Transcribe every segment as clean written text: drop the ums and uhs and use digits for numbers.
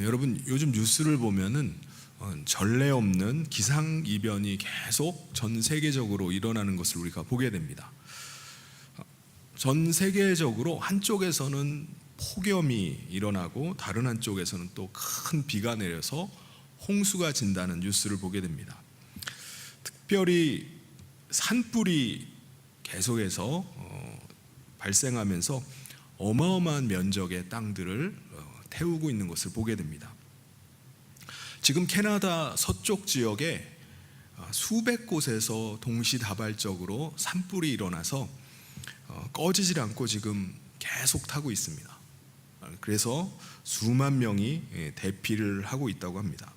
여러분 요즘 뉴스를 보면은 전례 없는 기상이변이 계속 전 세계적으로 일어나는 것을 우리가 보게 됩니다. 전 세계적으로 한쪽에서는 폭염이 일어나고 다른 한쪽에서는 또 큰 비가 내려서 홍수가 진다는 뉴스를 보게 됩니다. 특별히 산불이 계속해서 발생하면서 어마어마한 면적의 땅들을 태우고 있는 것을 보게 됩니다. 지금 캐나다 서쪽 지역에 수백 곳에서 동시다발적으로 산불이 일어나서 꺼지질 않고 지금 계속 타고 있습니다. 그래서 수만 명이 대피를 하고 있다고 합니다.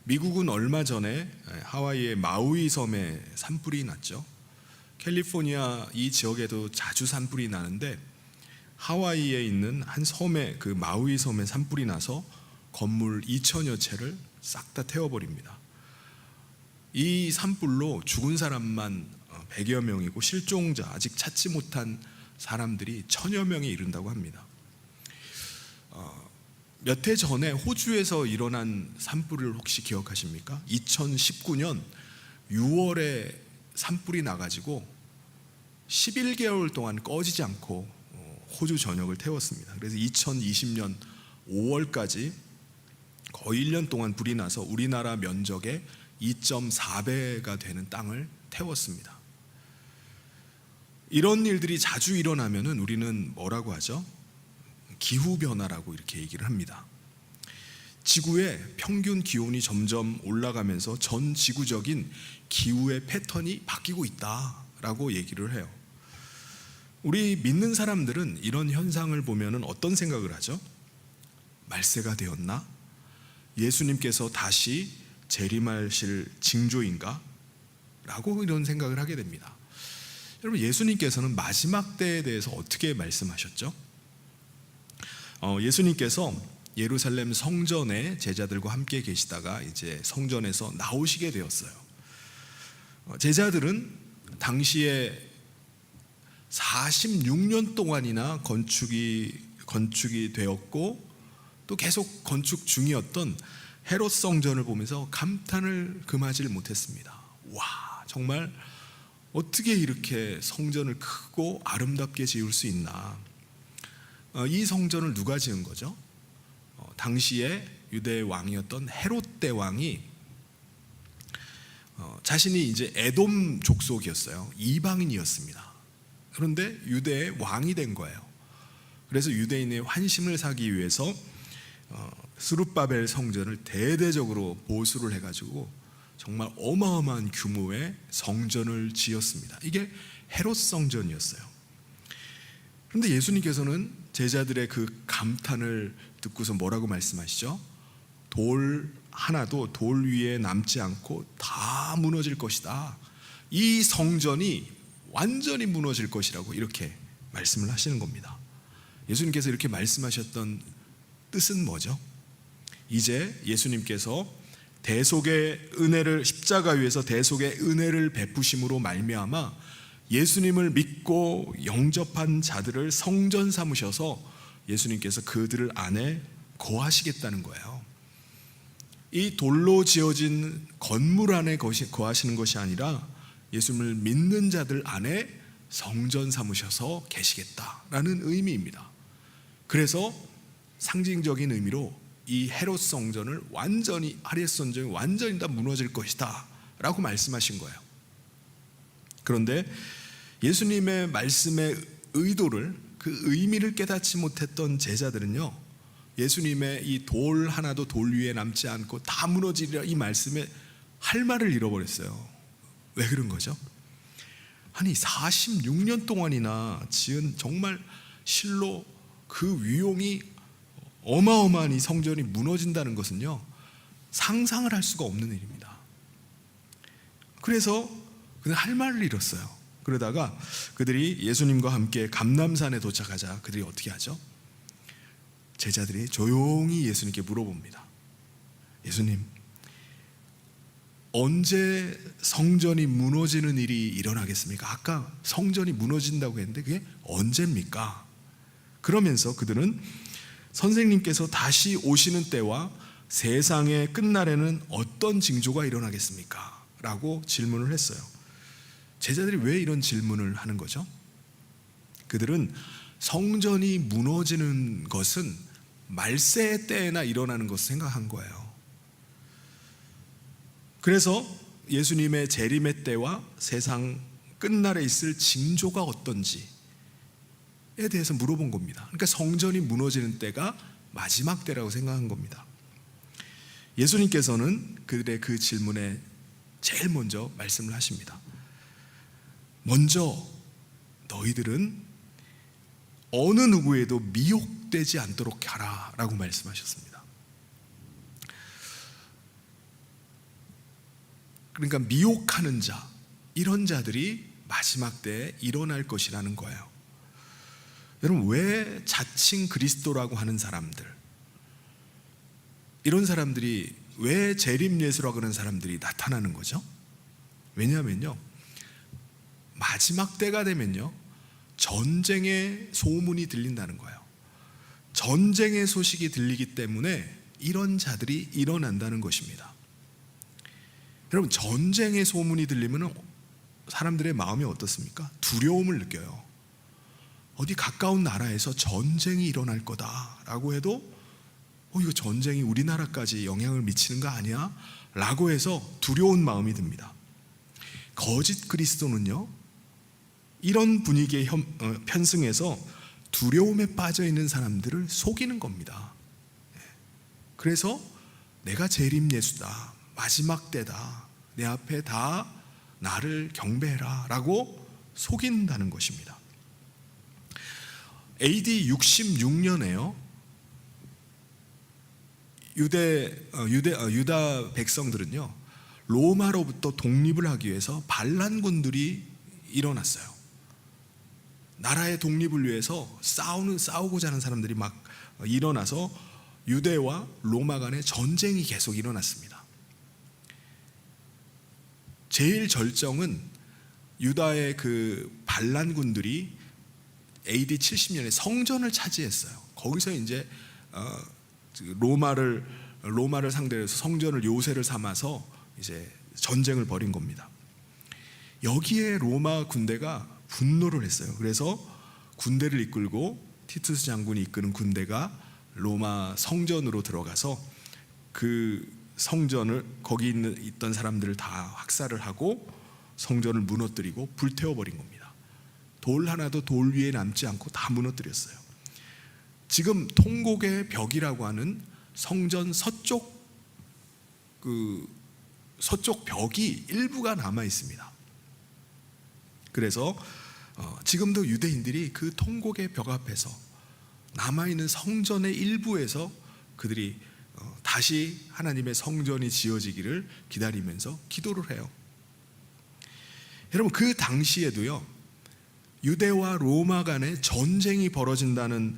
미국은 얼마 전에 하와이의 마우이 섬에 산불이 났죠. 캘리포니아 이 지역에도 자주 산불이 나는데 하와이에 있는 한 섬에 그 마우이 섬에 산불이 나서 건물 2천여 채를 싹 다 태워버립니다. 이 산불로 죽은 사람만 100여 명이고 실종자 아직 찾지 못한 사람들이 1000여 명에 이른다고 합니다. 몇 해 전에 호주에서 일어난 산불을 혹시 기억하십니까? 2019년 6월에 산불이 나가지고 11개월 동안 꺼지지 않고 호주 전역을 태웠습니다. 그래서 2020년 5월까지 거의 1년 동안 불이 나서 우리나라 면적의 2.4배가 되는 땅을 태웠습니다. 이런 일들이 자주 일어나면은 우리는 뭐라고 하죠? 기후변화라고 이렇게 얘기를 합니다. 지구의 평균 기온이 점점 올라가면서 전 지구적인 기후의 패턴이 바뀌고 있다라고 얘기를 해요. 우리 믿는 사람들은 이런 현상을 보면은 어떤 생각을 하죠? 말세가 되었나? 예수님께서 다시 재림하실 징조인가? 라고 이런 생각을 하게 됩니다. 여러분, 예수님께서는 마지막 때에 대해서 어떻게 말씀하셨죠? 예수님께서 예루살렘 성전에 제자들과 함께 계시다가 이제 성전에서 나오시게 되었어요. 제자들은 당시에 46년 동안이나 건축이 되었고 또 계속 건축 중이었던 헤롯 성전을 보면서 감탄을 금하지 못했습니다. 와, 정말 어떻게 이렇게 성전을 크고 아름답게 지을 수 있나? 이 성전을 누가 지은 거죠? 당시에 유대의 왕이었던 헤롯 대왕이 자신이 이제 에돔 족속이었어요. 이방인이었습니다. 그런데 유대의 왕이 된 거예요. 그래서 유대인의 환심을 사기 위해서 스룹바벨 성전을 대대적으로 보수를 해가지고 정말 어마어마한 규모의 성전을 지었습니다. 이게 헤롯 성전이었어요. 그런데 예수님께서는 제자들의 그 감탄을 듣고서 뭐라고 말씀하시죠? 돌 하나도 돌 위에 남지 않고 다 무너질 것이다. 이 성전이 완전히 무너질 것이라고 이렇게 말씀을 하시는 겁니다. 예수님께서 이렇게 말씀하셨던 뜻은 뭐죠? 이제 예수님께서 대속의 은혜를 십자가 위에서 대속의 은혜를 베푸심으로 말미암아 예수님을 믿고 영접한 자들을 성전 삼으셔서 예수님께서 그들 안에 거하시겠다는 거예요. 이 돌로 지어진 건물 안에 거하시는 것이 아니라 예수님을 믿는 자들 안에 성전 삼으셔서 계시겠다라는 의미입니다. 그래서 상징적인 의미로 이 헤롯 성전을 완전히 아랫 성전이 완전히 다 무너질 것이다 라고 말씀하신 거예요. 그런데 예수님의 말씀의 의도를, 그 의미를 깨닫지 못했던 제자들은요, 예수님의 이 돌 하나도 돌 위에 남지 않고 다 무너지리라 이 말씀에 할 말을 잃어버렸어요. 왜 그런 거죠? 아니 46년 동안이나 지은 정말 실로 그 위용이 어마어마한 이 성전이 무너진다는 것은요, 상상을 할 수가 없는 일입니다. 그래서 그냥 할 말을 잃었어요. 그러다가 그들이 예수님과 함께 감람산에 도착하자 그들이 어떻게 하죠? 제자들이 조용히 예수님께 물어봅니다. 예수님, 언제 성전이 무너지는 일이 일어나겠습니까? 아까 성전이 무너진다고 했는데 그게 언제입니까? 그러면서 그들은 선생님께서 다시 오시는 때와 세상의 끝날에는 어떤 징조가 일어나겠습니까? 라고 질문을 했어요. 제자들이 왜 이런 질문을 하는 거죠? 그들은 성전이 무너지는 것은 말세의 때에나 일어나는 것을 생각한 거예요. 그래서 예수님의 재림의 때와 세상 끝날에 있을 징조가 어떤지에 대해서 물어본 겁니다. 그러니까 성전이 무너지는 때가 마지막 때라고 생각한 겁니다. 예수님께서는 그들의 그 질문에 제일 먼저 말씀을 하십니다. 먼저 너희들은 어느 누구에도 미혹되지 않도록 하라 라고 말씀하셨습니다. 그러니까 미혹하는 자, 이런 자들이 마지막 때에 일어날 것이라는 거예요. 여러분, 왜 자칭 그리스도라고 하는 사람들, 이런 사람들이 왜 재림 예수라고 하는 사람들이 나타나는 거죠? 왜냐하면요, 마지막 때가 되면요, 전쟁의 소문이 들린다는 거예요. 전쟁의 소식이 들리기 때문에 이런 자들이 일어난다는 것입니다. 여러분, 전쟁의 소문이 들리면 사람들의 마음이 어떻습니까? 두려움을 느껴요. 어디 가까운 나라에서 전쟁이 일어날 거다라고 해도 이거 전쟁이 우리나라까지 영향을 미치는 거 아니야? 라고 해서 두려운 마음이 듭니다. 거짓 그리스도는요, 이런 분위기에 편승해서 두려움에 빠져 있는 사람들을 속이는 겁니다. 그래서 내가 재림 예수다, 마지막 때다, 내 앞에 다 나를 경배해라 라고 속인다는 것입니다. AD 66년에요 유다 백성들은요 로마로부터 독립을 하기 위해서 반란군들이 일어났어요. 나라의 독립을 위해서 싸우고자 하는 사람들이 막 일어나서 유대와 로마 간의 전쟁이 계속 일어났습니다. 제일 절정은 유다의 그 반란군들이 AD 70년에 성전을 차지했어요. 거기서 이제 로마를 상대로 해서 성전을 요새를 삼아서 이제 전쟁을 벌인 겁니다. 여기에 로마 군대가 분노를 했어요. 그래서 군대를 이끌고 티투스 장군이 이끄는 군대가 로마 성전으로 들어가서 그 성전을 거기 있던 사람들을 다 학살을 하고 성전을 무너뜨리고 불태워버린 겁니다. 돌 하나도 돌 위에 남지 않고 다 무너뜨렸어요. 지금 통곡의 벽이라고 하는 성전 서쪽 벽이 일부가 남아 있습니다. 그래서 지금도 유대인들이 그 통곡의 벽 앞에서 남아있는 성전의 일부에서 그들이 다시 하나님의 성전이 지어지기를 기다리면서 기도를 해요. 여러분, 그 당시에도요 유대와 로마 간에 전쟁이 벌어진다는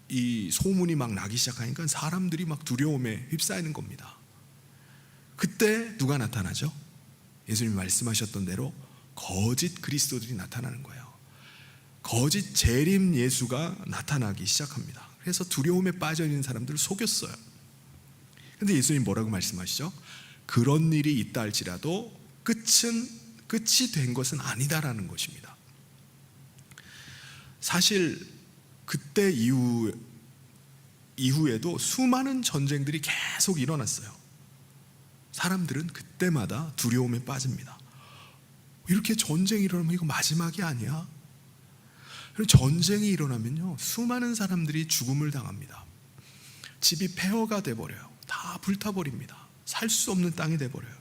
이 소문이 막 나기 시작하니까 사람들이 막 두려움에 휩싸이는 겁니다. 그때 누가 나타나죠? 예수님이 말씀하셨던 대로 거짓 그리스도들이 나타나는 거예요. 거짓 재림 예수가 나타나기 시작합니다. 그래서 두려움에 빠져 있는 사람들을 속였어요. 그런데 예수님 뭐라고 말씀하시죠? 그런 일이 있다 할지라도 끝이 된 것은 아니다라는 것입니다. 사실 그때 이후에도 수많은 전쟁들이 계속 일어났어요. 사람들은 그때마다 두려움에 빠집니다. 이렇게 전쟁이 일어나면 이거 마지막이 아니야? 전쟁이 일어나면요 수많은 사람들이 죽음을 당합니다. 집이 폐허가 돼버려요. 다 불타버립니다. 살 수 없는 땅이 돼버려요.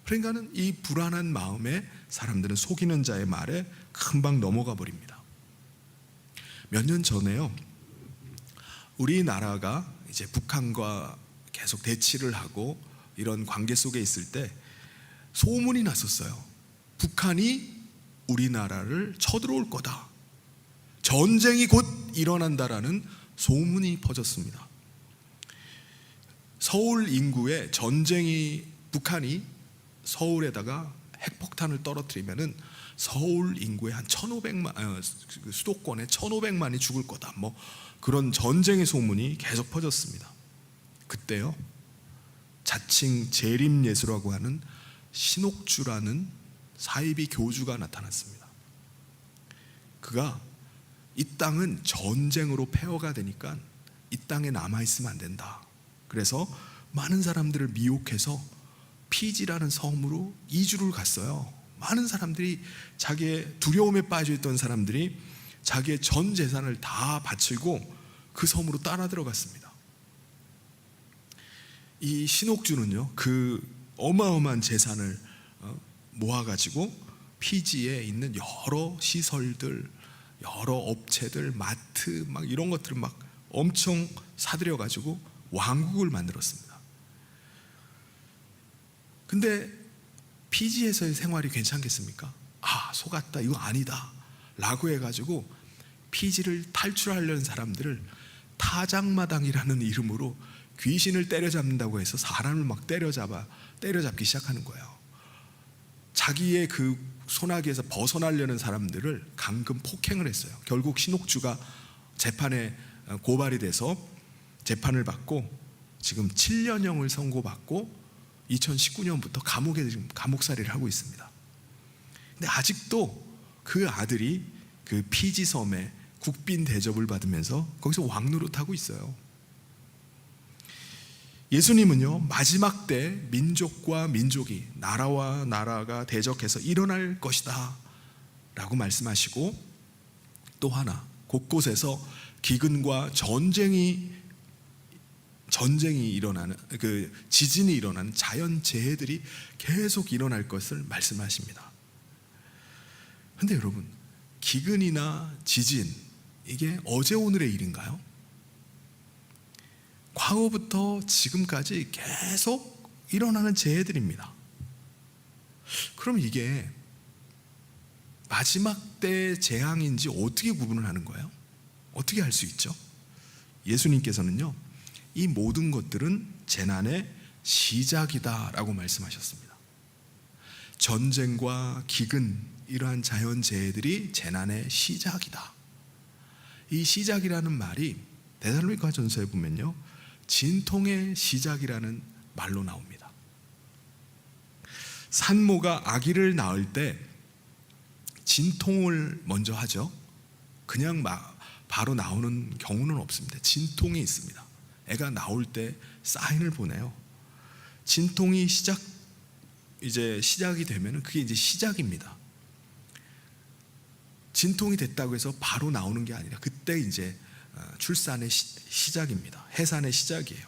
그러니까는 이 불안한 마음에 사람들은 속이는 자의 말에 금방 넘어가 버립니다. 몇 년 전에요 우리나라가 이제 북한과 계속 대치를 하고 이런 관계 속에 있을 때 소문이 났었어요. 북한이 우리나라를 쳐들어올 거다, 전쟁이 곧 일어난다라는 소문이 퍼졌습니다. 서울 인구에 북한이 서울에다가 핵폭탄을 떨어뜨리면은 서울 인구의 한 1,500만, 수도권에 1,500만이 죽을 거다, 뭐 그런 전쟁의 소문이 계속 퍼졌습니다. 그때요, 자칭 재림예수라고 하는 신옥주라는 사이비 교주가 나타났습니다. 그가 이 땅은 전쟁으로 폐허가 되니까 이 땅에 남아있으면 안 된다. 그래서 많은 사람들을 미혹해서 피지라는 섬으로 이주를 갔어요. 많은 사람들이, 자기의 두려움에 빠져있던 사람들이 자기의 전 재산을 다 바치고 그 섬으로 따라 들어갔습니다. 이 신옥주는요, 그 어마어마한 재산을 모아가지고 피지에 있는 여러 시설들, 여러 업체들, 마트 막 이런 것들을 막 엄청 사들여가지고 왕국을 만들었습니다. 근데 피지에서의 생활이 괜찮겠습니까? 속았다, 이거 아니다 라고 해가지고 피지를 탈출하려는 사람들을 타작마당이라는 이름으로 귀신을 때려잡는다고 해서 사람을 막 때려잡기 시작하는 거예요. 자기의 그 소나기에서 벗어나려는 사람들을 강금 폭행을 했어요. 결국 신옥주가 재판에 고발이 돼서 재판을 받고 지금 7년형을 선고받고 2019년부터 감옥살이를 하고 있습니다. 근데 아직도 그 아들이 그 피지 섬에 국빈 대접을 받으면서 거기서 왕노릇하고 있어요. 예수님은요, 마지막 때 민족과 민족이, 나라와 나라가 대적해서 일어날 것이다 라고 말씀하시고, 또 하나 곳곳에서 기근과 전쟁이 일어나는, 그 지진이 일어나는 자연재해들이 계속 일어날 것을 말씀하십니다. 근데 여러분, 기근이나 지진, 이게 어제 오늘의 일인가요? 과거부터 지금까지 계속 일어나는 재해들입니다. 그럼 이게 마지막 때 재앙인지 어떻게 구분을 하는 거예요? 어떻게 알 수 있죠? 예수님께서는요, 이 모든 것들은 재난의 시작이다라고 말씀하셨습니다. 전쟁과 기근, 이러한 자연재해들이 재난의 시작이다. 이 시작이라는 말이 데살로니가 전서에 보면요, 진통의 시작이라는 말로 나옵니다. 산모가 아기를 낳을 때 진통을 먼저 하죠. 그냥 바로 나오는 경우는 없습니다. 진통이 있습니다. 애가 나올 때 사인을 보내요. 진통이 시작이 되면 그게 이제 시작입니다. 진통이 됐다고 해서 바로 나오는 게 아니라 그때 이제 출산의 시작입니다. 해산의 시작이에요.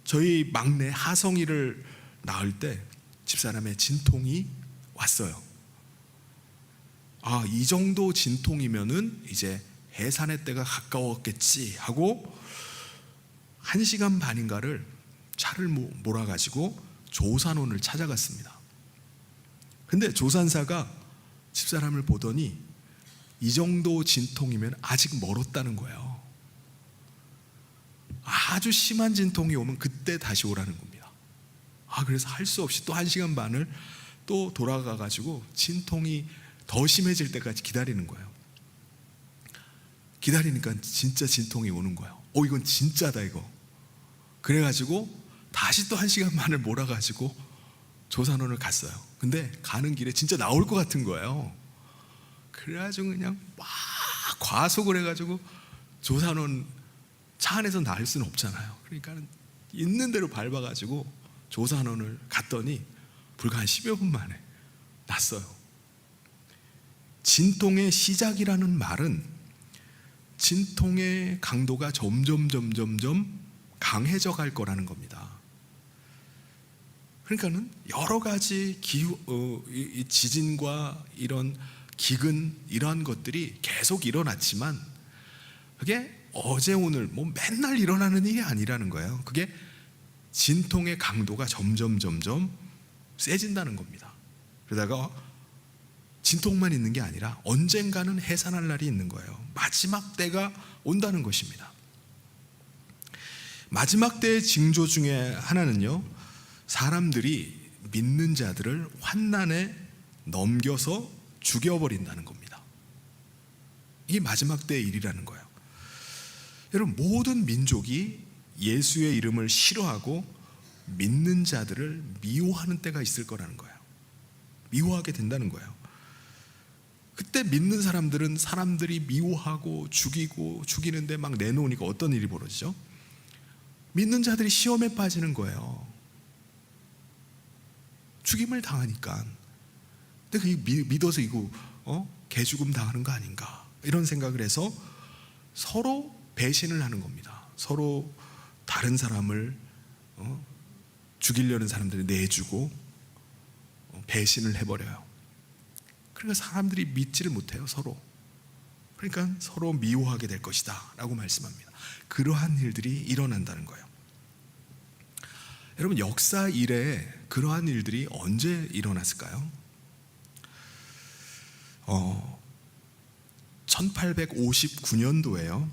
저희 막내 하성이를 낳을 때 집사람의 진통이 왔어요. 이 정도 진통이면은 이제 해산의 때가 가까웠겠지 하고 1시간 반인가를 차를 몰아가지고 조산원을 찾아갔습니다. 근데 조산사가 집사람을 보더니 이 정도 진통이면 아직 멀었다는 거예요. 아주 심한 진통이 오면 그때 다시 오라는 겁니다. 그래서 할 수 없이 또 1시간 반을 또 돌아가가지고 진통이 더 심해질 때까지 기다리는 거예요. 기다리니까 진짜 진통이 오는 거예요. 이건 진짜다 이거. 그래가지고 다시 또 1시간 반을 몰아가지고 조산원을 갔어요. 근데 가는 길에 진짜 나올 것 같은 거예요. 그래가지고 그냥 막 과속을 해가지고, 조산원 차 안에서 나을 수는 없잖아요. 그러니까 있는 대로 밟아가지고 조산원을 갔더니 불과 한 10여 분 만에 났어요. 진통의 시작이라는 말은 진통의 강도가 점점 강해져 갈 거라는 겁니다. 그러니까는 여러 가지 이 지진과 이런 기근, 이러한 것들이 계속 일어났지만 그게 어제 오늘 맨날 일어나는 일이 아니라는 거예요. 그게 진통의 강도가 점점 세진다는 겁니다. 그러다가 진통만 있는 게 아니라 언젠가는 해산할 날이 있는 거예요. 마지막 때가 온다는 것입니다. 마지막 때의 징조 중에 하나는요, 사람들이 믿는 자들을 환난에 넘겨서 죽여버린다는 겁니다. 이게 마지막 때의 일이라는 거예요. 여러분, 모든 민족이 예수의 이름을 싫어하고 믿는 자들을 미워하는 때가 있을 거라는 거예요. 미워하게 된다는 거예요. 그때 믿는 사람들은 사람들이 미워하고 죽이고 죽이는데 막 내놓으니까 어떤 일이 벌어지죠? 믿는 자들이 시험에 빠지는 거예요. 죽임을 당하니까. 근데 그 믿어서 이거 개죽음 당하는 거 아닌가, 이런 생각을 해서 서로 배신을 하는 겁니다. 서로 다른 사람을 죽이려는 사람들이 내주고 배신을 해버려요. 그러니까 사람들이 믿지를 못해요, 서로. 그러니까 서로 미워하게 될 것이다 라고 말씀합니다. 그러한 일들이 일어난다는 거예요. 여러분, 역사 이래에 그러한 일들이 언제 일어났을까요? 1859년도에요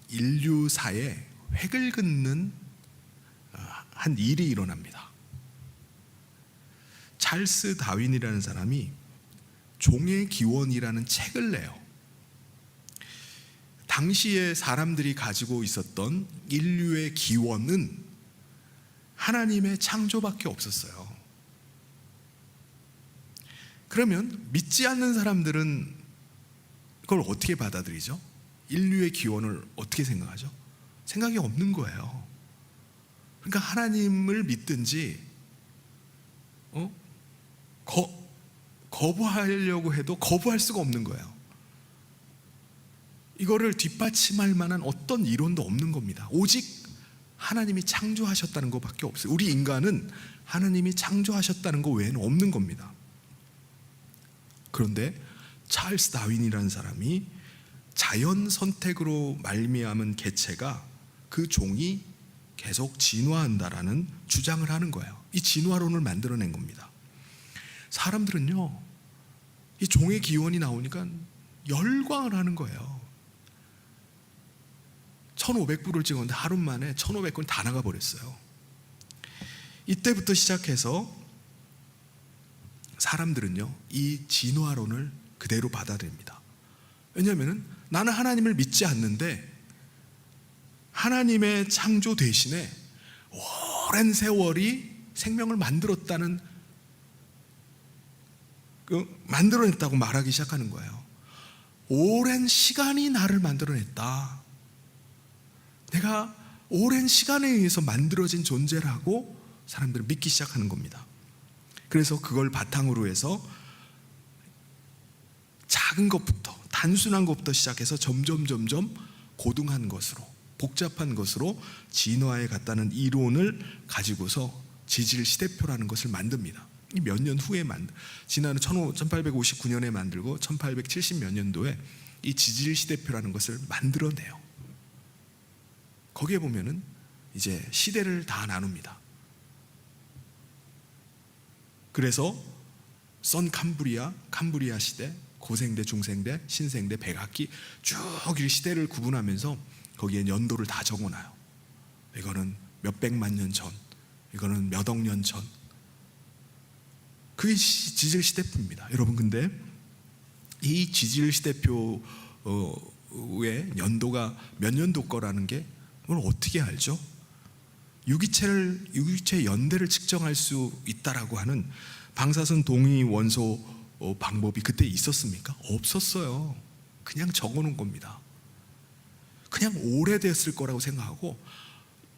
인류사에 획을 긋는 한 일이 일어납니다. 찰스 다윈이라는 사람이 종의 기원이라는 책을 내요. 당시에 사람들이 가지고 있었던 인류의 기원은 하나님의 창조밖에 없었어요. 그러면 믿지 않는 사람들은 그걸 어떻게 받아들이죠? 인류의 기원을 어떻게 생각하죠? 생각이 없는 거예요. 그러니까 하나님을 믿든지 거부하려고 해도 거부할 수가 없는 거예요. 이거를 뒷받침할 만한 어떤 이론도 없는 겁니다. 오직 하나님이 창조하셨다는 것밖에 없어요. 우리 인간은 하나님이 창조하셨다는 것 외에는 없는 겁니다. 그런데 찰스 다윈이라는 사람이 자연 선택으로 말미암은 개체가, 그 종이 계속 진화한다라는 주장을 하는 거예요. 이 진화론을 만들어낸 겁니다. 사람들은요, 이 종의 기원이 나오니까 열광을 하는 거예요. 1500부를 찍었는데 하루 만에 1500권 다 나가버렸어요. 이때부터 시작해서 사람들은요, 이 진화론을 그대로 받아들입니다. 왜냐하면 나는 하나님을 믿지 않는데 하나님의 창조 대신에 오랜 세월이 생명을 만들었다는, 만들어냈다고 말하기 시작하는 거예요. 오랜 시간이 나를 만들어냈다. 내가 오랜 시간에 의해서 만들어진 존재라고 사람들은 믿기 시작하는 겁니다. 그래서 그걸 바탕으로 해서 작은 것부터, 단순한 것부터 시작해서 점점 고등한 것으로, 복잡한 것으로 진화해 갔다는 이론을 가지고서 지질 시대표라는 것을 만듭니다. 몇 년 후에 지난 1859년에 만들고 1870 몇 년도에 이 지질 시대표라는 것을 만들어내요. 거기에 보면은 이제 시대를 다 나눕니다. 그래서 선 캄브리아 시대, 고생대, 중생대, 신생대, 백악기 쭉 이 시대를 구분하면서 거기에 연도를 다 적어놔요. 이거는 몇백만 년 전, 이거는 몇 억 년 전. 그게 지질 시대표입니다. 여러분, 근데 이 지질 시대표의 연도가 몇 년도 거라는 게 그걸 어떻게 알죠? 유기체 연대를 측정할 수 있다라고 하는 방사선 동위 원소 방법이 그때 있었습니까? 없었어요. 그냥 적어놓은 겁니다. 그냥 오래됐을 거라고 생각하고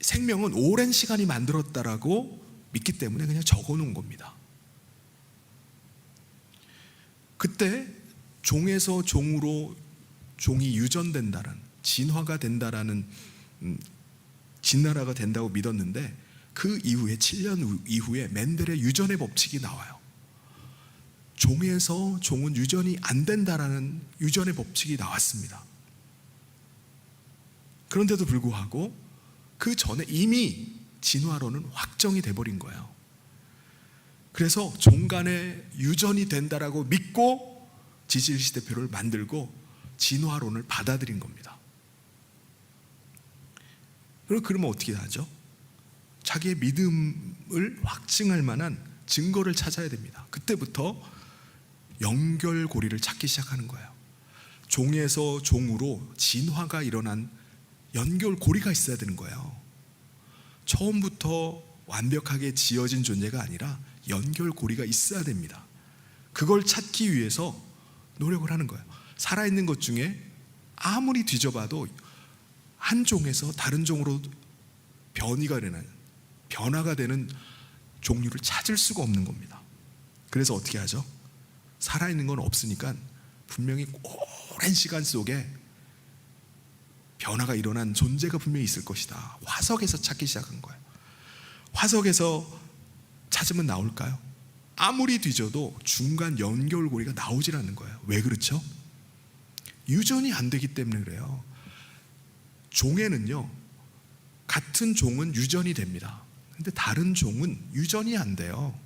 생명은 오랜 시간이 만들었다라고 믿기 때문에 그냥 적어놓은 겁니다. 그때 종에서 종으로 종이 유전된다는, 진화가 된다라는, 진나라가 된다고 믿었는데 그 이후에 7년 이후에 멘델의 유전의 법칙이 나와요. 종에서 종은 유전이 안 된다라는 유전의 법칙이 나왔습니다. 그런데도 불구하고 그 전에 이미 진화론은 확정이 돼버린 거예요. 그래서 종 간에 유전이 된다라고 믿고 지질시대표를 만들고 진화론을 받아들인 겁니다. 그러면 어떻게 하죠? 자기의 믿음을 확증할 만한 증거를 찾아야 됩니다. 그때부터 연결고리를 찾기 시작하는 거예요. 종에서 종으로 진화가 일어난 연결고리가 있어야 되는 거예요. 처음부터 완벽하게 지어진 존재가 아니라 연결고리가 있어야 됩니다. 그걸 찾기 위해서 노력을 하는 거예요. 살아있는 것 중에 아무리 뒤져봐도 한 종에서 다른 종으로 변화가 되는 종류를 찾을 수가 없는 겁니다. 그래서 어떻게 하죠? 살아있는 건 없으니까 분명히 오랜 시간 속에 변화가 일어난 존재가 분명히 있을 것이다. 화석에서 찾기 시작한 거예요. 화석에서 찾으면 나올까요? 아무리 뒤져도 중간 연결고리가 나오질 않는 거예요. 왜 그렇죠? 유전이 안 되기 때문에 그래요. 종에는요, 같은 종은 유전이 됩니다. 근데 다른 종은 유전이 안 돼요.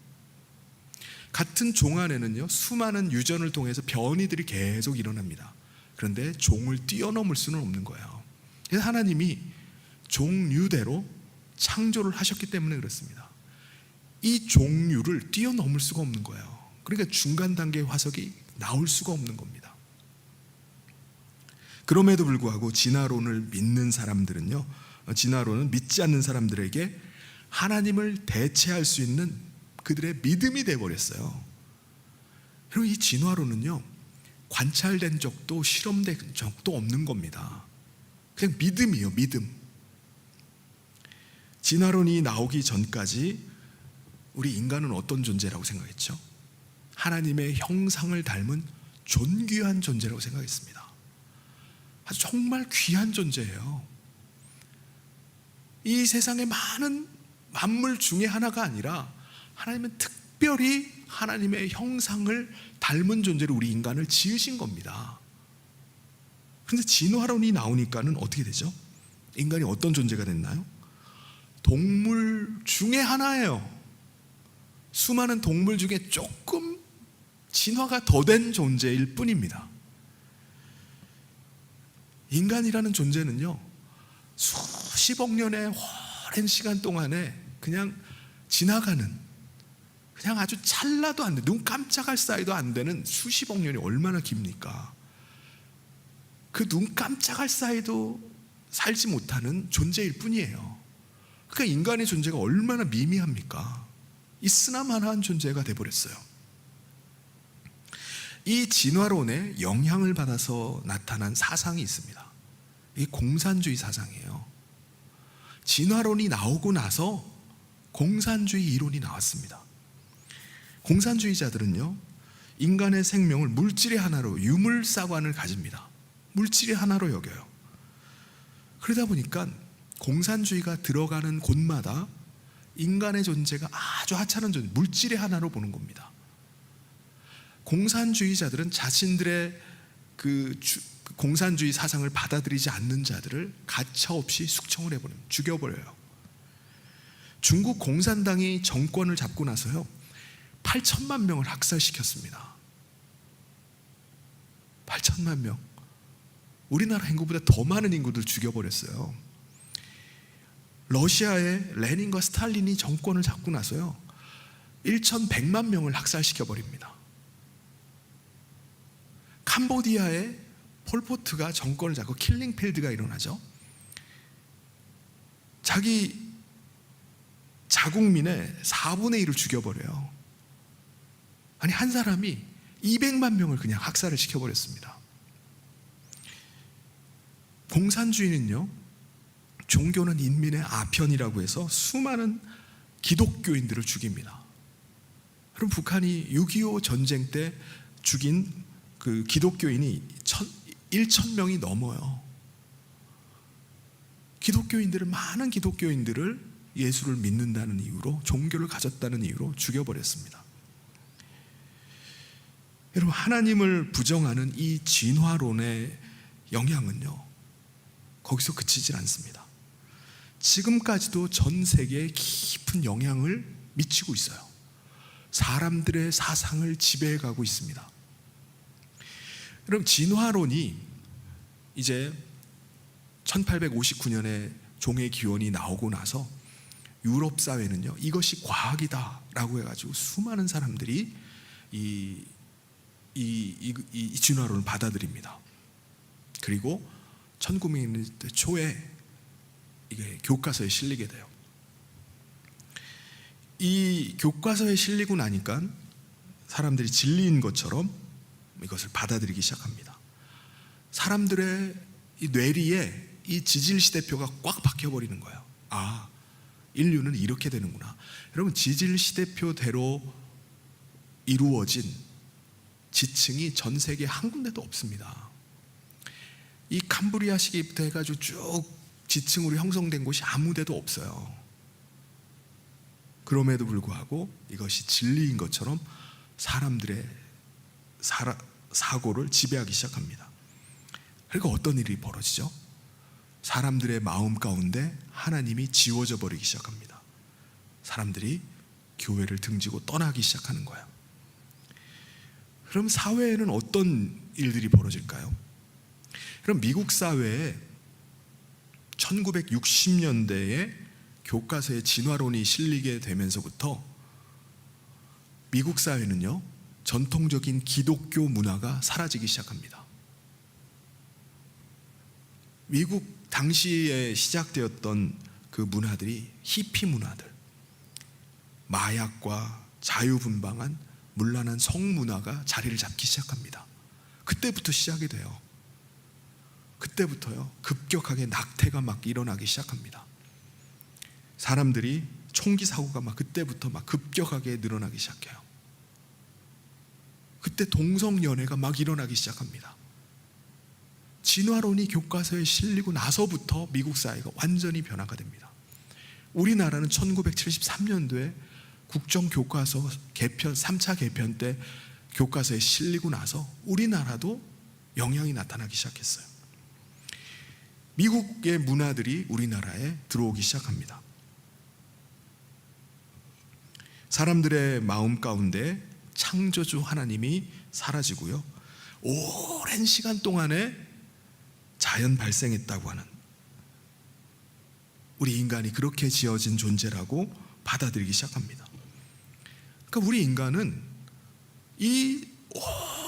같은 종 안에는요, 수많은 유전을 통해서 변이들이 계속 일어납니다. 그런데 종을 뛰어넘을 수는 없는 거예요. 그래서 하나님이 종류대로 창조를 하셨기 때문에 그렇습니다. 이 종류를 뛰어넘을 수가 없는 거예요. 그러니까 중간 단계의 화석이 나올 수가 없는 겁니다. 그럼에도 불구하고 진화론을 믿는 사람들은요, 진화론은 믿지 않는 사람들에게 하나님을 대체할 수 있는 그들의 믿음이 되어버렸어요. 그리고 이 진화론은요, 관찰된 적도 실험된 적도 없는 겁니다. 그냥 믿음이에요, 믿음. 진화론이 나오기 전까지 우리 인간은 어떤 존재라고 생각했죠? 하나님의 형상을 닮은 존귀한 존재라고 생각했습니다. 아주 정말 귀한 존재예요. 이 세상의 많은 만물 중에 하나가 아니라 하나님은 특별히 하나님의 형상을 닮은 존재로 우리 인간을 지으신 겁니다. 그런데 진화론이 나오니까는 어떻게 되죠? 인간이 어떤 존재가 됐나요? 동물 중에 하나예요. 수많은 동물 중에 조금 진화가 더 된 존재일 뿐입니다. 인간이라는 존재는요, 수십억 년의 오랜 시간 동안에 그냥 지나가는, 그냥 아주 찰나도 안 돼, 눈 깜짝할 사이도 안 되는 수십억 년이 얼마나 깁니까? 그 눈 깜짝할 사이도 살지 못하는 존재일 뿐이에요. 그러니까 인간의 존재가 얼마나 미미합니까? 있으나마나한 존재가 돼버렸어요. 이 진화론에 영향을 받아서 나타난 사상이 있습니다. 이게 공산주의 사상이에요. 진화론이 나오고 나서 공산주의 이론이 나왔습니다. 공산주의자들은요, 인간의 생명을 물질의 하나로, 유물사관을 가집니다. 물질의 하나로 여겨요. 그러다 보니까 공산주의가 들어가는 곳마다 인간의 존재가 아주 하찮은 존재, 물질의 하나로 보는 겁니다. 공산주의자들은 자신들의 공산주의 사상을 받아들이지 않는 자들을 가차없이 숙청을 해버려요. 죽여버려요. 중국 공산당이 정권을 잡고 나서요, 8천만 명을 학살시켰습니다. 8천만 명. 우리나라 인구보다 더 많은 인구들 죽여버렸어요. 러시아의 레닌과 스탈린이 정권을 잡고 나서요, 1,100만 명을 학살시켜버립니다. 캄보디아의 폴포트가 정권을 잡고 킬링필드가 일어나죠. 자기 자국민의 4분의 1을 죽여버려요. 아니, 한 사람이 200만 명을 그냥 학살을 시켜버렸습니다. 공산주의는요, 종교는 인민의 아편이라고 해서 수많은 기독교인들을 죽입니다. 그럼 북한이 6.25 전쟁 때 죽인 그 기독교인이 1,000명이 넘어요. 많은 기독교인들을 예수를 믿는다는 이유로, 종교를 가졌다는 이유로 죽여버렸습니다. 여러분, 하나님을 부정하는 이 진화론의 영향은요, 거기서 그치질 않습니다. 지금까지도 전 세계에 깊은 영향을 미치고 있어요. 사람들의 사상을 지배해가고 있습니다. 여러분, 진화론이 이제 1859년에 종의 기원이 나오고 나서 유럽 사회는요, 이것이 과학이다 라고 해가지고 수많은 사람들이 이 이 진화론을 받아들입니다. 그리고 1900년대 초에 이게 교과서에 실리게 돼요. 이 교과서에 실리고 나니까 사람들이 진리인 것처럼 이것을 받아들이기 시작합니다. 사람들의 이 뇌리에 이 지질시대표가 꽉 박혀버리는 거예요. 아, 인류는 이렇게 되는구나. 여러분, 지질시대표대로 이루어진 지층이 전 세계 한 군데도 없습니다. 이 캄브리아 시기부터 해가지고 쭉 지층으로 형성된 곳이 아무 데도 없어요. 그럼에도 불구하고 이것이 진리인 것처럼 사람들의 사고를 지배하기 시작합니다. 그리고 어떤 일이 벌어지죠? 사람들의 마음 가운데 하나님이 지워져 버리기 시작합니다. 사람들이 교회를 등지고 떠나기 시작하는 거예요. 그럼 사회에는 어떤 일들이 벌어질까요? 그럼 미국 사회에 1960년대에 교과서에 진화론이 실리게 되면서부터 미국 사회는요, 전통적인 기독교 문화가 사라지기 시작합니다. 미국 당시에 시작되었던 그 문화들이 히피 문화들, 마약과 자유분방한 문란한 성문화가 자리를 잡기 시작합니다. 그때부터 시작이 돼요. 그때부터요, 급격하게 낙태가 막 일어나기 시작합니다. 사람들이 총기 사고가 막 그때부터 막 급격하게 늘어나기 시작해요. 그때 동성연애가 막 일어나기 시작합니다. 진화론이 교과서에 실리고 나서부터 미국 사회가 완전히 변화가 됩니다. 우리나라는 1973년도에 국정교과서 개편 3차 개편 때 교과서에 실리고 나서 우리나라도 영향이 나타나기 시작했어요. 미국의 문화들이 우리나라에 들어오기 시작합니다. 사람들의 마음 가운데 창조주 하나님이 사라지고요, 오랜 시간 동안에 자연 발생했다고 하는, 우리 인간이 그렇게 지어진 존재라고 받아들이기 시작합니다. 그러니까 우리 인간은 이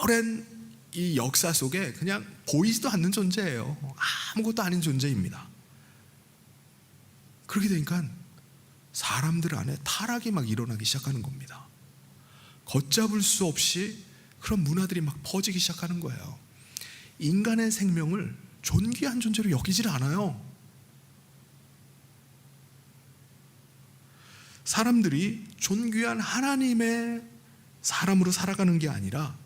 오랜 이 역사 속에 그냥 보이지도 않는 존재예요. 아무것도 아닌 존재입니다. 그렇게 되니까 사람들 안에 타락이 막 일어나기 시작하는 겁니다. 걷잡을 수 없이 그런 문화들이 막 퍼지기 시작하는 거예요. 인간의 생명을 존귀한 존재로 여기질 않아요. 사람들이 존귀한 하나님의 사람으로 살아가는 게 아니라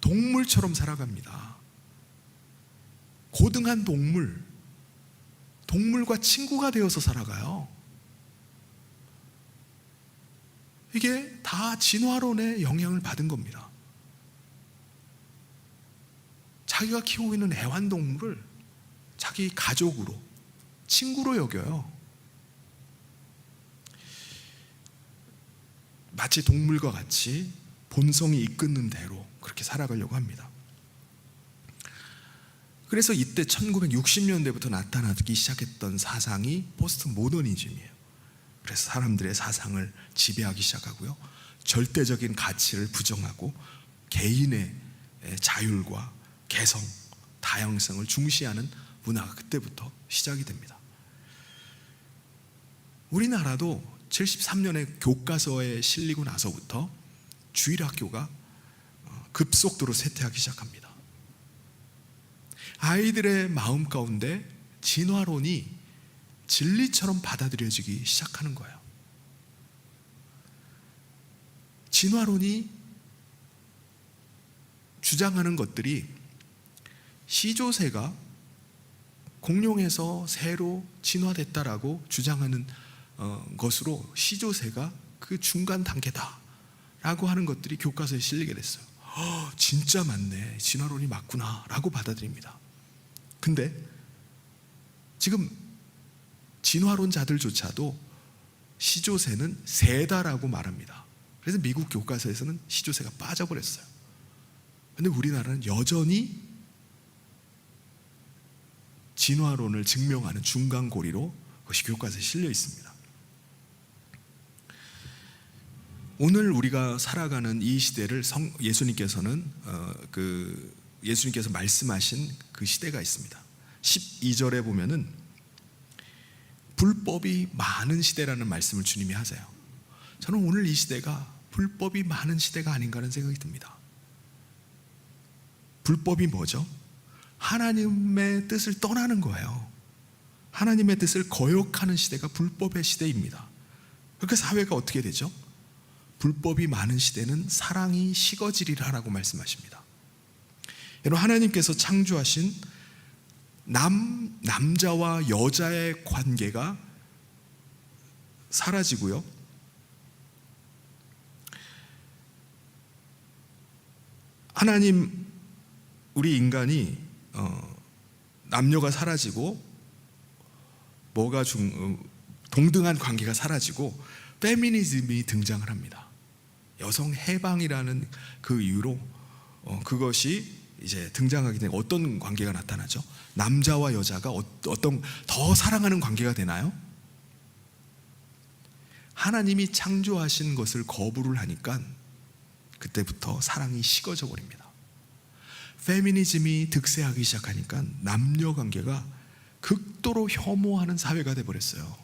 동물처럼 살아갑니다. 고등한 동물과 친구가 되어서 살아가요. 이게 다 진화론의 영향을 받은 겁니다. 자기가 키우고 있는 애완동물을 자기 가족으로, 친구로 여겨요. 마치 동물과 같이 본성이 이끄는 대로 그렇게 살아가려고 합니다. 그래서 이때 1960년대부터 나타나기 시작했던 사상이 포스트 모더니즘이에요. 그래서 사람들의 사상을 지배하기 시작하고요, 절대적인 가치를 부정하고 개인의 자율과 개성, 다양성을 중시하는 문화가 그때부터 시작이 됩니다. 우리나라도 73년에 교과서에 실리고 나서부터 주일학교가 급속도로 쇠퇴하기 시작합니다. 아이들의 마음 가운데 진화론이 진리처럼 받아들여지기 시작하는 거예요. 진화론이 주장하는 것들이 시조새가 공룡에서 새로 진화됐다라고 주장하는 것으로 시조새가 그 중간 단계다라고 하는 것들이 교과서에 실리게 됐어요. 진짜 맞네, 진화론이 맞구나 라고 받아들입니다. 근데 지금 진화론자들조차도 시조새는 새다라고 말합니다. 그래서 미국 교과서에서는 시조새가 빠져버렸어요. 근데 우리나라는 여전히 진화론을 증명하는 중간고리로 그것이 교과서에 실려 있습니다. 오늘 우리가 살아가는 이 시대를 예수님께서 말씀하신 그 시대가 있습니다. 12절에 보면은 불법이 많은 시대라는 말씀을 주님이 하세요. 저는 오늘 이 시대가 불법이 많은 시대가 아닌가 하는 생각이 듭니다. 불법이 뭐죠? 하나님의 뜻을 떠나는 거예요. 하나님의 뜻을 거역하는 시대가 불법의 시대입니다. 그러니까 사회가 어떻게 되죠? 불법이 많은 시대는 사랑이 식어지리라라고 말씀하십니다. 여러분, 하나님께서 창조하신 남자와 여자의 관계가 사라지고요, 하나님, 우리 인간이 남녀가 사라지고 동등한 관계가 사라지고 페미니즘이 등장을 합니다. 여성 해방이라는 그 이유로 그것이 이제 등장하게 되면 어떤 관계가 나타나죠? 남자와 여자가 어떤 더 사랑하는 관계가 되나요? 하나님이 창조하신 것을 거부를 하니까 그때부터 사랑이 식어져 버립니다. 페미니즘이 득세하기 시작하니까 남녀 관계가 극도로 혐오하는 사회가 되어버렸어요.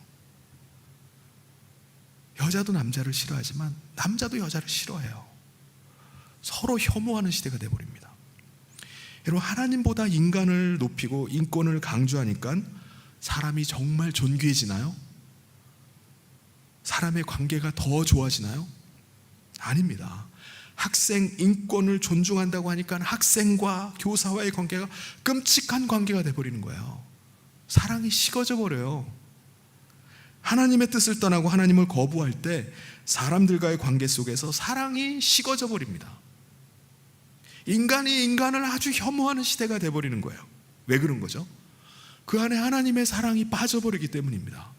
여자도 남자를 싫어하지만 남자도 여자를 싫어해요. 서로 혐오하는 시대가 되어버립니다. 여러분, 하나님보다 인간을 높이고 인권을 강조하니까 사람이 정말 존귀해지나요? 사람의 관계가 더 좋아지나요? 아닙니다. 학생 인권을 존중한다고 하니까 학생과 교사와의 관계가 끔찍한 관계가 되어버리는 거예요. 사랑이 식어져 버려요. 하나님의 뜻을 떠나고 하나님을 거부할 때 사람들과의 관계 속에서 사랑이 식어져 버립니다. 인간이 인간을 아주 혐오하는 시대가 되어버리는 거예요. 왜 그런 거죠? 그 안에 하나님의 사랑이 빠져버리기 때문입니다.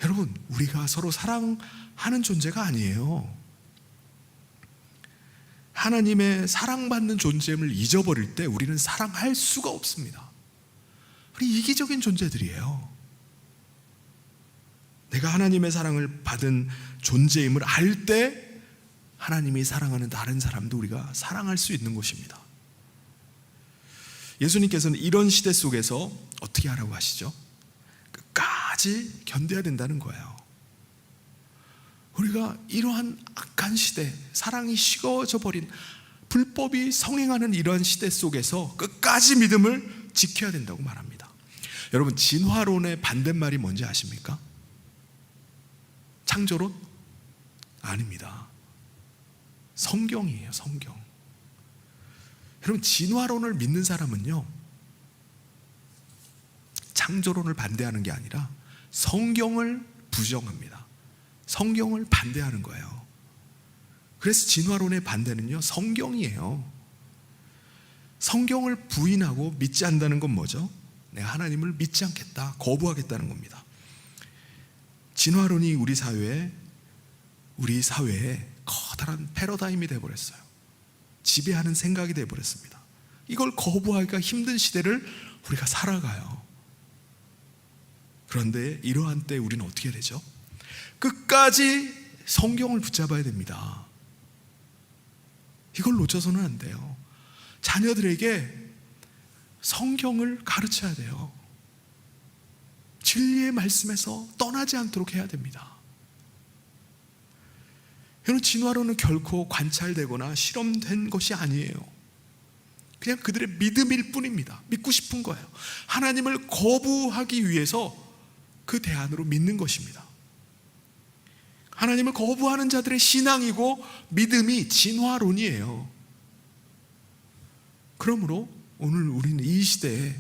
여러분, 우리가 서로 사랑하는 존재가 아니에요. 하나님의 사랑받는 존재임을 잊어버릴 때 우리는 사랑할 수가 없습니다. 우리 이기적인 존재들이에요. 내가 하나님의 사랑을 받은 존재임을 알 때 하나님이 사랑하는 다른 사람도 우리가 사랑할 수 있는 것입니다. 예수님께서는 이런 시대 속에서 어떻게 하라고 하시죠? 끝까지 견뎌야 된다는 거예요. 우리가 이러한 악한 시대, 사랑이 식어져 버린, 불법이 성행하는 이러한 시대 속에서 끝까지 믿음을 지켜야 된다고 말합니다. 여러분, 진화론의 반대말이 뭔지 아십니까? 창조론? 아닙니다. 성경이에요, 성경. 여러분, 진화론을 믿는 사람은요, 창조론을 반대하는 게 아니라 성경을 부정합니다. 성경을 반대하는 거예요. 그래서 진화론의 반대는요, 성경이에요. 성경을 부인하고 믿지 않는다는 건 뭐죠? 내가 하나님을 믿지 않겠다, 거부하겠다는 겁니다. 진화론이 우리 사회에 커다란 패러다임이 되어버렸어요. 지배하는 생각이 되어버렸습니다. 이걸 거부하기가 힘든 시대를 우리가 살아가요. 그런데 이러한 때 우리는 어떻게 되죠? 끝까지 성경을 붙잡아야 됩니다. 이걸 놓쳐서는 안 돼요. 자녀들에게 성경을 가르쳐야 돼요. 진리의 말씀에서 떠나지 않도록 해야 됩니다. 여러분, 진화론은 결코 관찰되거나 실험된 것이 아니에요. 그냥 그들의 믿음일 뿐입니다. 믿고 싶은 거예요. 하나님을 거부하기 위해서 그 대안으로 믿는 것입니다. 하나님을 거부하는 자들의 신앙이고 믿음이 진화론이에요. 그러므로 오늘 우리는 이 시대에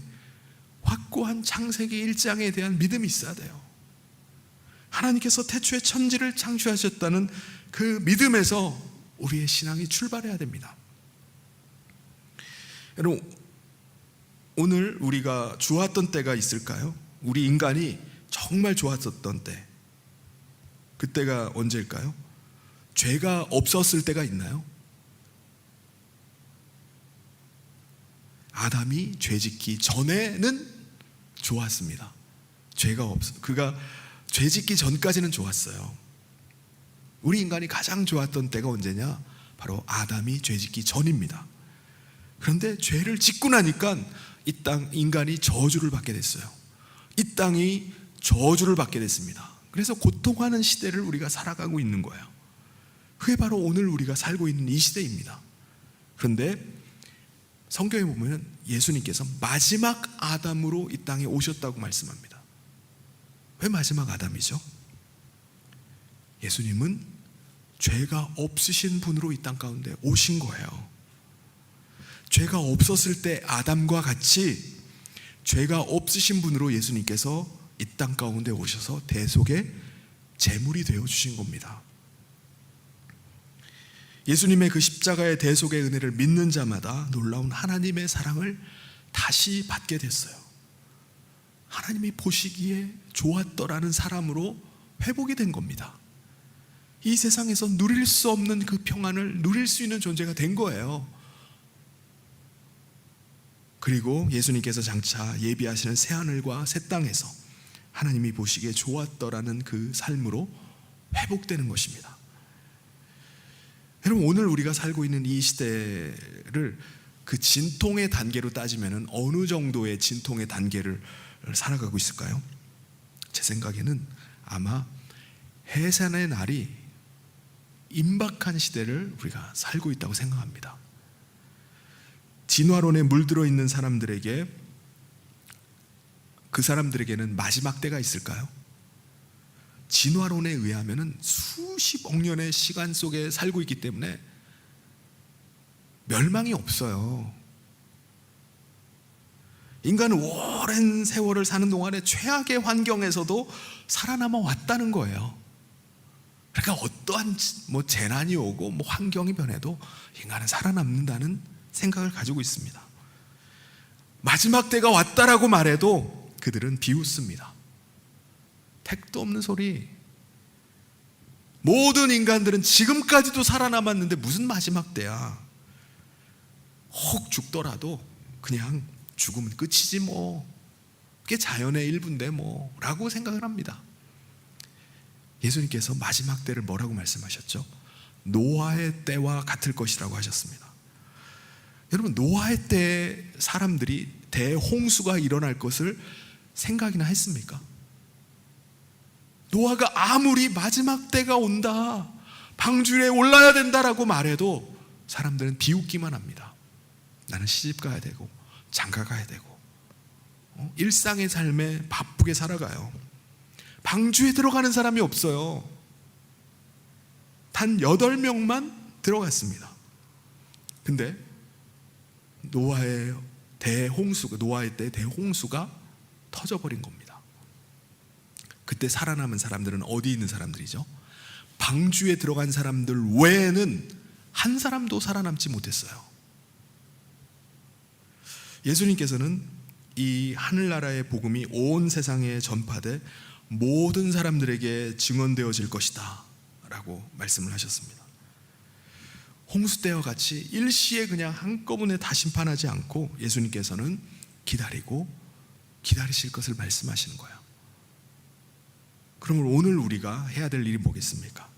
확고한 창세기 1장에 대한 믿음이 있어야 돼요. 하나님께서 태초에 천지를 창조하셨다는 그 믿음에서 우리의 신앙이 출발해야 됩니다. 여러분, 오늘 우리가 좋았던 때가 있을까요? 우리 인간이 정말 좋았었던 때, 그때가 언제일까요? 죄가 없었을 때가 있나요? 아담이 죄짓기 전에는 좋았습니다. 그가 죄짓기 전까지는 좋았어요. 우리 인간이 가장 좋았던 때가 언제냐? 바로 아담이 죄짓기 전입니다. 그런데 죄를 짓고 나니까 이 땅 인간이 저주를 받게 됐어요. 이 땅이 저주를 받게 됐습니다. 그래서 고통하는 시대를 우리가 살아가고 있는 거예요. 그게 바로 오늘 우리가 살고 있는 이 시대입니다. 그런데 성경에 보면 예수님께서 마지막 아담으로 이 땅에 오셨다고 말씀합니다. 왜 마지막 아담이죠? 예수님은 죄가 없으신 분으로 이 땅 가운데 오신 거예요. 죄가 없었을 때 아담과 같이 죄가 없으신 분으로 예수님께서 이 땅 가운데 오셔서 대속의 제물이 되어 주신 겁니다. 예수님의 그 십자가의 대속의 은혜를 믿는 자마다 놀라운 하나님의 사랑을 다시 받게 됐어요. 하나님이 보시기에 좋았더라는 사람으로 회복이 된 겁니다. 이 세상에서 누릴 수 없는 그 평안을 누릴 수 있는 존재가 된 거예요. 그리고 예수님께서 장차 예비하시는 새하늘과 새 땅에서 하나님이 보시기에 좋았더라는 그 삶으로 회복되는 것입니다. 여러분, 오늘 우리가 살고 있는 이 시대를 그 진통의 단계로 따지면 어느 정도의 진통의 단계를 살아가고 있을까요? 제 생각에는 아마 해산의 날이 임박한 시대를 우리가 살고 있다고 생각합니다. 진화론에 물들어 있는 사람들에게, 그 사람들에게는 마지막 때가 있을까요? 진화론에 의하면 수십억 년의 시간 속에 살고 있기 때문에 멸망이 없어요. 인간은 오랜 세월을 사는 동안에 최악의 환경에서도 살아남아 왔다는 거예요. 그러니까 어떠한 재난이 오고 환경이 변해도 인간은 살아남는다는 생각을 가지고 있습니다. 마지막 때가 왔다라고 말해도 그들은 비웃습니다. 택도 없는 소리. 모든 인간들은 지금까지도 살아남았는데 무슨 마지막 때야. 혹 죽더라도 그냥 죽으면 끝이지 뭐, 그게 자연의 일부인데 뭐 라고 생각을 합니다. 예수님께서 마지막 때를 뭐라고 말씀하셨죠? 노아의 때와 같을 것이라고 하셨습니다. 여러분, 노아의 때 사람들이 대홍수가 일어날 것을 생각이나 했습니까? 노아가 아무리 마지막 때가 온다, 방주에 올라야 된다라고 말해도 사람들은 비웃기만 합니다. 나는 시집 가야 되고 장가 가야 되고 일상의 삶에 바쁘게 살아가요. 방주에 들어가는 사람이 없어요. 단 8명만 들어갔습니다. 근데 노아의 때 대홍수가 터져버린 겁니다. 그때 살아남은 사람들은 어디 있는 사람들이죠? 방주에 들어간 사람들 외에는 한 사람도 살아남지 못했어요. 예수님께서는 이 하늘나라의 복음이 온 세상에 전파돼 모든 사람들에게 증언되어질 것이다 라고 말씀을 하셨습니다. 홍수 때와 같이 일시에 그냥 한꺼번에 다 심판하지 않고 예수님께서는 기다리고 기다리실 것을 말씀하시는 거예요. 그러면 오늘 우리가 해야 될 일이 뭐겠습니까?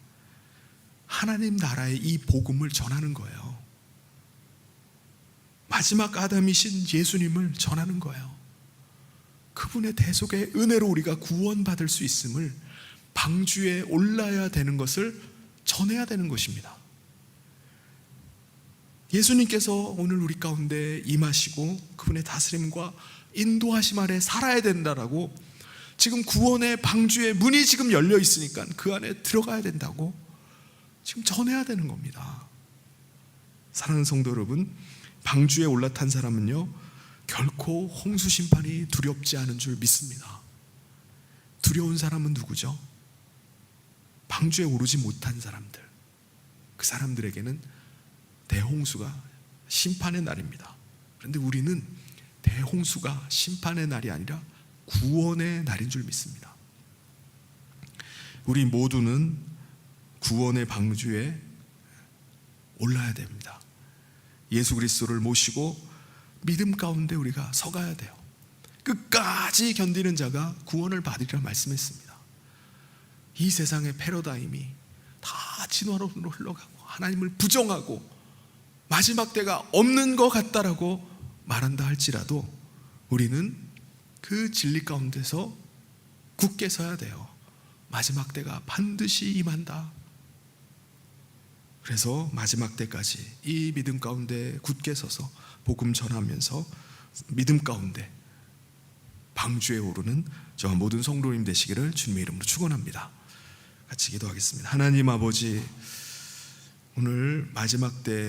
하나님 나라의 이 복음을 전하는 거예요. 마지막 아담이신 예수님을 전하는 거예요. 그분의 대속의 은혜로 우리가 구원받을 수 있음을, 방주에 올라야 되는 것을 전해야 되는 것입니다. 예수님께서 오늘 우리 가운데 임하시고 그분의 다스림과 인도하심 아래 살아야 된다라고, 지금 구원의 방주의 문이 지금 열려 있으니까 그 안에 들어가야 된다고 지금 전해야 되는 겁니다. 사랑하는 성도 여러분, 방주에 올라탄 사람은요 결코 홍수 심판이 두렵지 않은 줄 믿습니다. 두려운 사람은 누구죠? 방주에 오르지 못한 사람들. 그 사람들에게는 대홍수가 심판의 날입니다. 그런데 우리는 대홍수가 심판의 날이 아니라 구원의 날인 줄 믿습니다. 우리 모두는 구원의 방주에 올라야 됩니다. 예수 그리스도를 모시고 믿음 가운데 우리가 서가야 돼요. 끝까지 견디는 자가 구원을 받으리라 말씀했습니다. 이 세상의 패러다임이 다 진화론으로 흘러가고 하나님을 부정하고 마지막 때가 없는 것 같다라고 말한다 할지라도 우리는 그 진리 가운데서 굳게 서야 돼요. 마지막 때가 반드시 임한다. 그래서 마지막 때까지 이 믿음 가운데 굳게 서서 복음 전하면서 믿음 가운데 방주에 오르는 저와 모든 성도님 되시기를 주님의 이름으로 축원합니다. 같이 기도하겠습니다. 하나님 아버지, 오늘 마지막 때